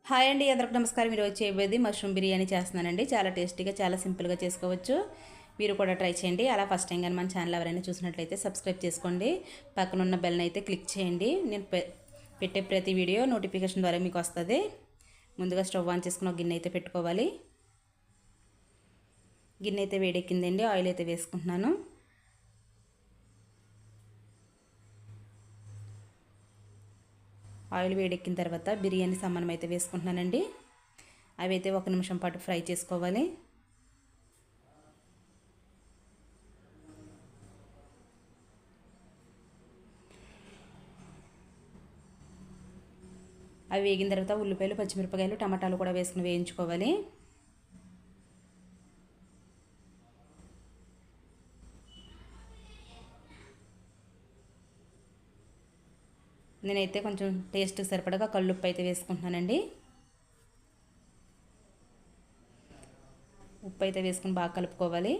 Hi అండి, అందరికి నమస్కారం. ఈరోజు చేయబోయేది మష్రూమ్ బిర్యానీ చేస్తున్నానండి. చాలా టేస్టీగా, చాలా సింపుల్గా చేసుకోవచ్చు. మీరు కూడా ట్రై చేయండి. అలా ఫస్ట్ టైం కానీ మన ఛానల్ ఎవరైనా చూసినట్లయితే సబ్స్క్రైబ్ చేసుకోండి. పక్కన ఉన్న బెల్ని అయితే క్లిక్ చేయండి. నేను పెట్టే ప్రతి వీడియో నోటిఫికేషన్ ద్వారా మీకు వస్తుంది. ముందుగా స్టవ్ ఆన్ చేసుకుని ఒక గిన్నె అయితే పెట్టుకోవాలి. గిన్నె అయితే వేడెక్కిందండి. ఆయిల్ అయితే వేసుకుంటున్నాను. ఆయిల్ వేడెక్కిన తర్వాత బిర్యానీ సామానం అయితే వేసుకుంటున్నానండి. అవి అయితే 1 నిమిషం పాటు ఫ్రై చేసుకోవాలి. అవి వేగిన తర్వాత ఉల్లిపాయలు, పచ్చిమిరపకాయలు, టమాటాలు కూడా వేసుకుని వేయించుకోవాలి. నేనైతే కొంచెం టేస్ట్ సరిపడగా కల్లుప్పు అయితే వేసుకుంటున్నానండి. ఉప్పు అయితే వేసుకుని బాగా కలుపుకోవాలి.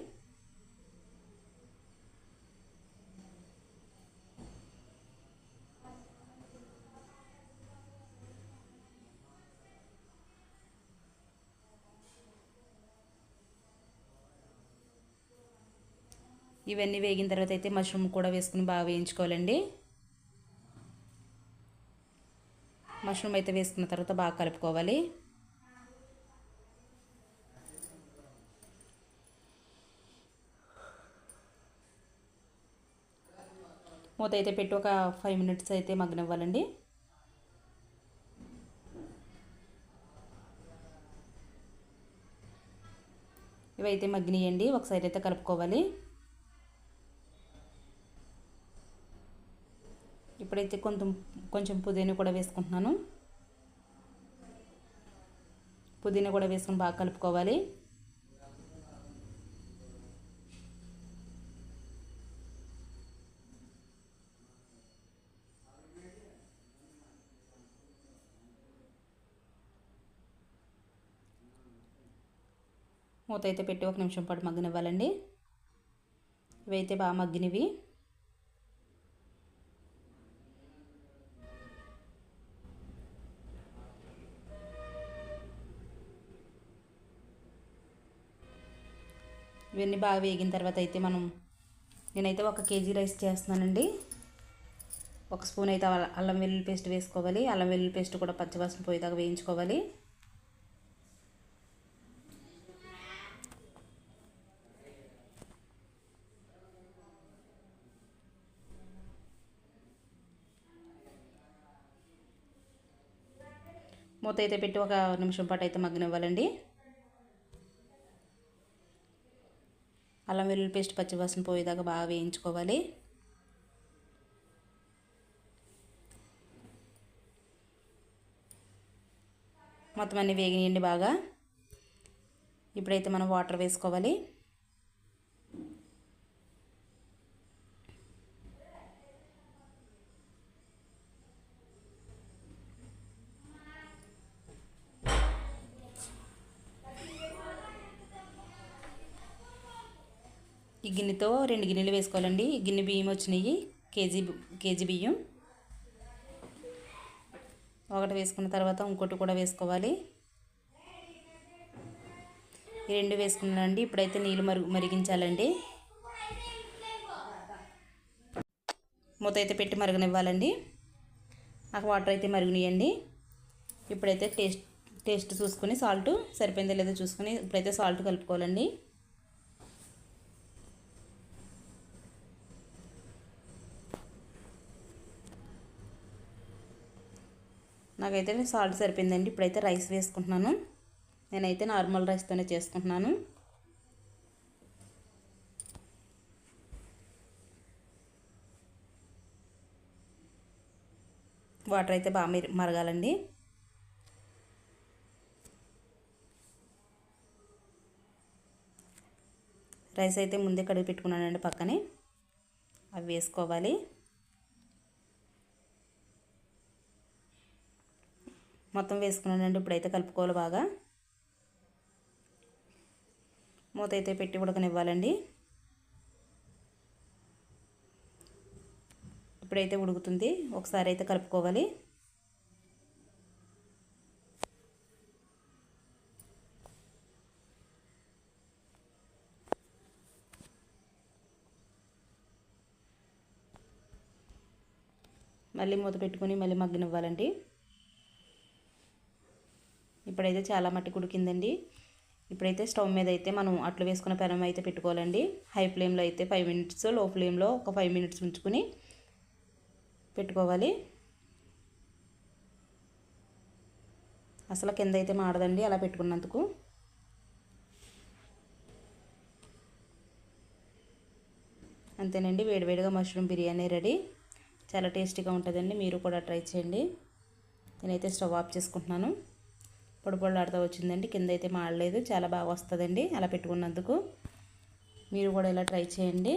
ఇవన్నీ వేగిన తర్వాత అయితే మష్రూమ్ కూడా వేసుకుని బాగా వేయించుకోవాలండి. మష్రూమ్ అయితే వేసుకున్న తర్వాత బాగా కలుపుకోవాలి. మూత అయితే పెట్టి ఒక 5 మినిట్స్ అయితే మగ్గనివ్వాలండి. ఇవైతే మగ్గినియండి. ఒకసారి అయితే కలుపుకోవాలి. ఇప్పుడైతే కొంచెం పుదీనా కూడా వేసుకుంటున్నాను. పుదీనా కూడా వేసుకుని బాగా కలుపుకోవాలి. మూత అయితే పెట్టి 1 నిమిషం పాటు మగ్గనివ్వాలండి. ఇవైతే బాగా మగ్గినవి. ఇవన్నీ బాగా వేగిన తర్వాత అయితే నేనైతే 1 కేజీ రైస్ చేస్తున్నానండి. 1 స్పూన్ అయితే అల్లం వెల్లుల్లి పేస్ట్ వేసుకోవాలి. అల్లం వెల్లుల్లి పేస్ట్ కూడా పచ్చివాసన పోయేదాకా వేయించుకోవాలి. మూత అయితే పెట్టి 1 నిమిషం పాటు అయితే మగ్గనివ్వాలండి. అల్లం వెల్లుల్లి పేస్ట్ పచ్చివాసన పోయేదాకా బాగా వేయించుకోవాలి. మొత్తం అన్నీ వేగినాయండి బాగా. ఇప్పుడైతే మనం వాటర్ వేసుకోవాలి. ఈ గిన్నెతో 2 గిన్నెలు వేసుకోవాలండి. ఈ గిన్నె బియ్యం వచ్చినాయి, కేజీ బియ్యం. ఒకటి వేసుకున్న తర్వాత ఇంకోటి కూడా వేసుకోవాలి. ఈ 2 వేసుకున్నానండి. ఇప్పుడైతే నీళ్ళు మరిగించాలండి. మూత అయితే పెట్టి మరగనివ్వాలండి. నాకు వాటర్ అయితే మరుగునియండి. ఇప్పుడైతే టేస్ట్ చూసుకొని సాల్ట్ సరిపోయిందో లేదో చూసుకొని ఇప్పుడైతే సాల్ట్ కలుపుకోవాలండి. నాకైతే సాల్ట్ సరిపోయిందండి. ఇప్పుడైతే రైస్ వేసుకుంటున్నాను. నేనైతే నార్మల్ రైస్తోనే చేసుకుంటున్నాను. వాటర్ అయితే బాగా మరగాలండి. రైస్ అయితే ముందే కడిగి పెట్టుకున్నానండి పక్కనే. అవి వేసుకోవాలి. మొత్తం వేసుకున్నానండి. ఇప్పుడైతే కలుపుకోవాలి బాగా. మూత అయితే పెట్టి ఉడకనివ్వాలండి. ఇప్పుడైతే ఉడుకుతుంది. ఒకసారి అయితే కలుపుకోవాలి. మళ్ళీ మూత పెట్టుకొని మళ్ళీ మగ్గనివ్వాలండి. ఇప్పుడైతే చాలా మట్టి ఉడికిందండి. ఇప్పుడైతే స్టవ్ మీద అయితే మనం అట్లు వేసుకున్న పెనం అయితే పెట్టుకోవాలండి. హై ఫ్లేమ్లో అయితే 5 మినిట్స్, లో ఫ్లేమ్లో ఒక 5 మినిట్స్ ఉంచుకొని పెట్టుకోవాలి. అసలు కింద అయితే మాడదండి అలా పెట్టుకున్నందుకు. అంతేనండి, వేడివేడిగా మష్రూమ్ బిర్యానీ రెడీ. చాలా టేస్టీగా ఉంటుందండి, మీరు కూడా ట్రై చేయండి. నేనైతే స్టవ్ ఆఫ్ చేసుకుంటున్నాను. పొడి పొడిలాడుతూ వచ్చిందండి, కింద అయితే మాడలేదు, చాలా బాగా వస్తుందండి అలా పెట్టుకున్నందుకు. మీరు కూడా ఇలా ట్రై చేయండి.